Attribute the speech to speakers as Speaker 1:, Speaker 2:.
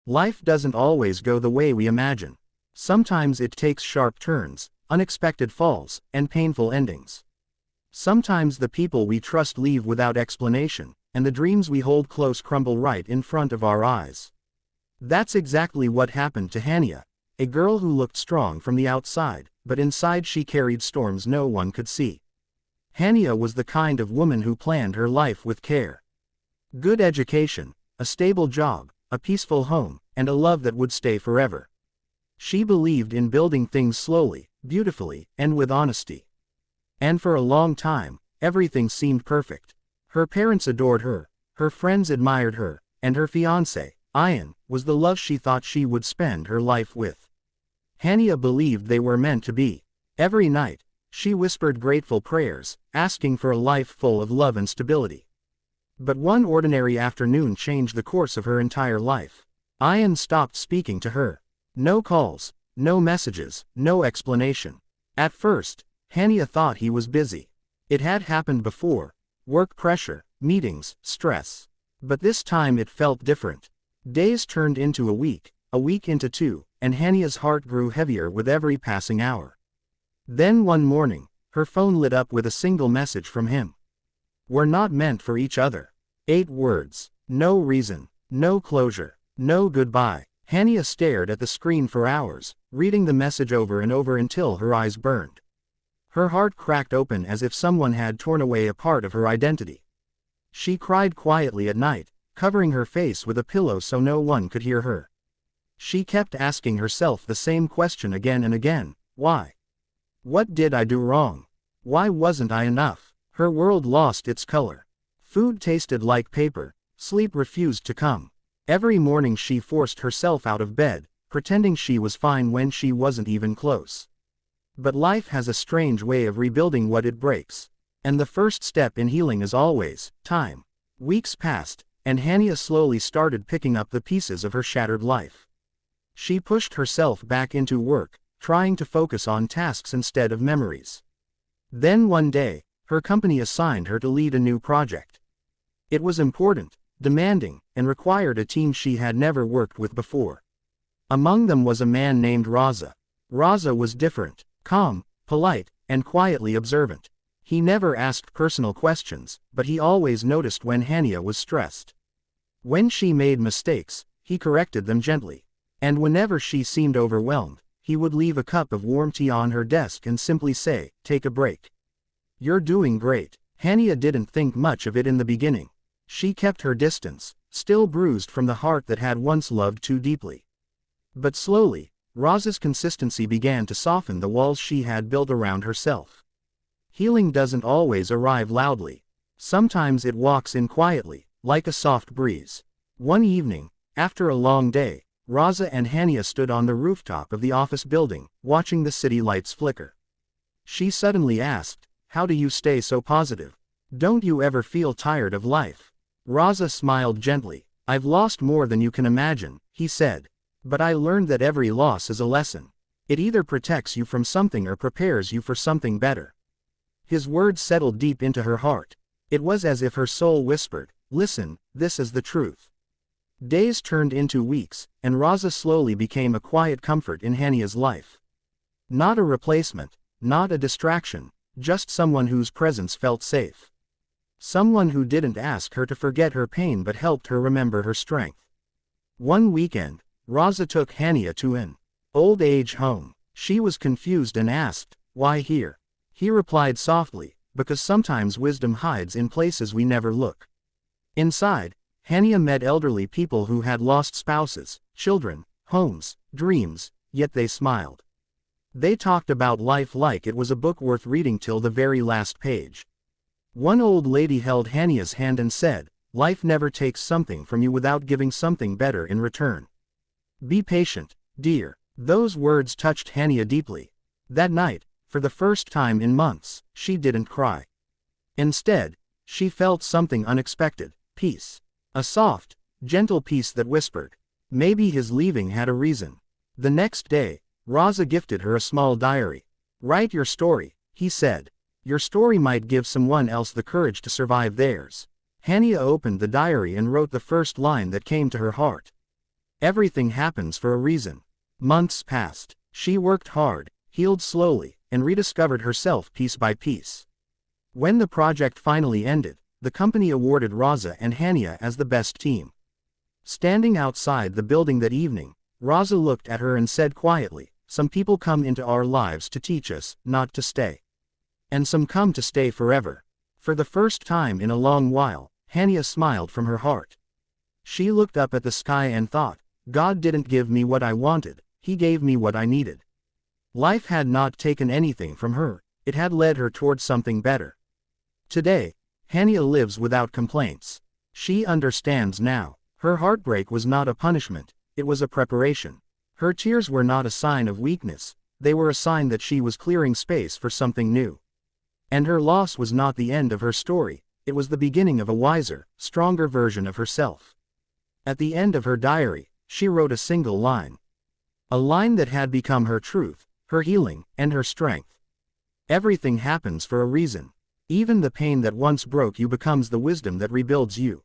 Speaker 1: Life doesn't always go the way we imagine. Sometimes it takes sharp turns, unexpected falls, and painful endings. Sometimes the people we trust leave without explanation, and the dreams we hold close crumble right in front of our eyes. That's exactly what happened to Hania, a girl who looked strong from the outside, but inside she carried storms no one could see. Hania was the kind of woman who planned her life with care. Good education, a stable job, a peaceful home, and a love that would stay forever. She believed in building things slowly, beautifully, and with honesty. And for a long time, everything seemed perfect. Her parents adored her, her friends admired her, and her fiancé, Ian, was the love she thought she would spend her life with. Hania believed they were meant to be. Every night, she whispered grateful prayers, asking for a life full of love and stability. But one ordinary afternoon changed the course of her entire life. Ian stopped speaking to her. No calls, no messages, no explanation. At first, Hania thought he was busy. It had happened before. Work pressure, meetings, stress. But this time it felt different. Days turned into a week into two, and Hania's heart grew heavier with every passing hour. Then one morning, her phone lit up with a single message from him. "We're not meant for each other." 8 words. No reason, no closure, no goodbye. Hania stared at the screen for hours, reading the message over and over until her eyes burned. Her heart cracked open as if someone had torn away a part of her identity. She cried quietly at night, covering her face with a pillow so no one could hear her. She kept asking herself the same question again and again: why? What did I do wrong? Why wasn't I enough? Her world lost its color. Food tasted like paper, sleep refused to come. Every morning she forced herself out of bed, pretending she was fine when she wasn't even close. But life has a strange way of rebuilding what it breaks. And the first step in healing is always time. Weeks passed, and Hania slowly started picking up the pieces of her shattered life. She pushed herself back into work, trying to focus on tasks instead of memories. Then one day, her company assigned her to lead a new project. It was important, demanding, and required a team she had never worked with before. Among them was a man named Raza. Raza was different, calm, polite, and quietly observant. He never asked personal questions, but he always noticed when Hania was stressed. When she made mistakes, he corrected them gently. And whenever she seemed overwhelmed, he would leave a cup of warm tea on her desk and simply say, "Take a break. You're doing great." Hania didn't think much of it in the beginning. She kept her distance, still bruised from the heart that had once loved too deeply. But slowly, Raza's consistency began to soften the walls she had built around herself. Healing doesn't always arrive loudly. Sometimes it walks in quietly, like a soft breeze. One evening, after a long day, Raza and Hania stood on the rooftop of the office building, watching the city lights flicker. She suddenly asked, "How do you stay so positive? Don't you ever feel tired of life?" Raza smiled gently. "I've lost more than you can imagine," he said. "But I learned that every loss is a lesson. It either protects you from something or prepares you for something better." His words settled deep into her heart. It was as if her soul whispered, "Listen, this is the truth." Days turned into weeks, and Raza slowly became a quiet comfort in Hania's life. Not a replacement, not a distraction, just someone whose presence felt safe. Someone who didn't ask her to forget her pain but helped her remember her strength. One weekend, Raza took Hania to an old age home. She was confused and asked, "Why here?" He replied softly, "Because sometimes wisdom hides in places we never look." Inside, Hania met elderly people who had lost spouses, children, homes, dreams, yet they smiled. They talked about life like it was a book worth reading till the very last page. One old lady held Hania's hand and said, "Life never takes something from you without giving something better in return. Be patient, dear." Those words touched Hania deeply. That night, for the first time in months, she didn't cry. Instead, she felt something unexpected: peace. A soft, gentle peace that whispered, maybe his leaving had a reason. The next day, Raza gifted her a small diary. "Write your story," he said. "Your story might give someone else the courage to survive theirs." Hania opened the diary and wrote the first line that came to her heart. Everything happens for a reason. Months passed. She worked hard, healed slowly, and rediscovered herself piece by piece. When the project finally ended, the company awarded Raza and Hania as the best team. Standing outside the building that evening, Raza looked at her and said quietly, "Some people come into our lives to teach us, not to stay. And some come to stay forever." For the first time in a long while, Hania smiled from her heart. She looked up at the sky and thought, "God didn't give me what I wanted, He gave me what I needed." Life had not taken anything from her, it had led her towards something better. Today, Hania lives without complaints. She understands now. Her heartbreak was not a punishment, it was a preparation. Her tears were not a sign of weakness, they were a sign that she was clearing space for something new. And her loss was not the end of her story, it was the beginning of a wiser, stronger version of herself. At the end of her diary, she wrote a single line. A line that had become her truth, her healing, and her strength. Everything happens for a reason. Even the pain that once broke you becomes the wisdom that rebuilds you.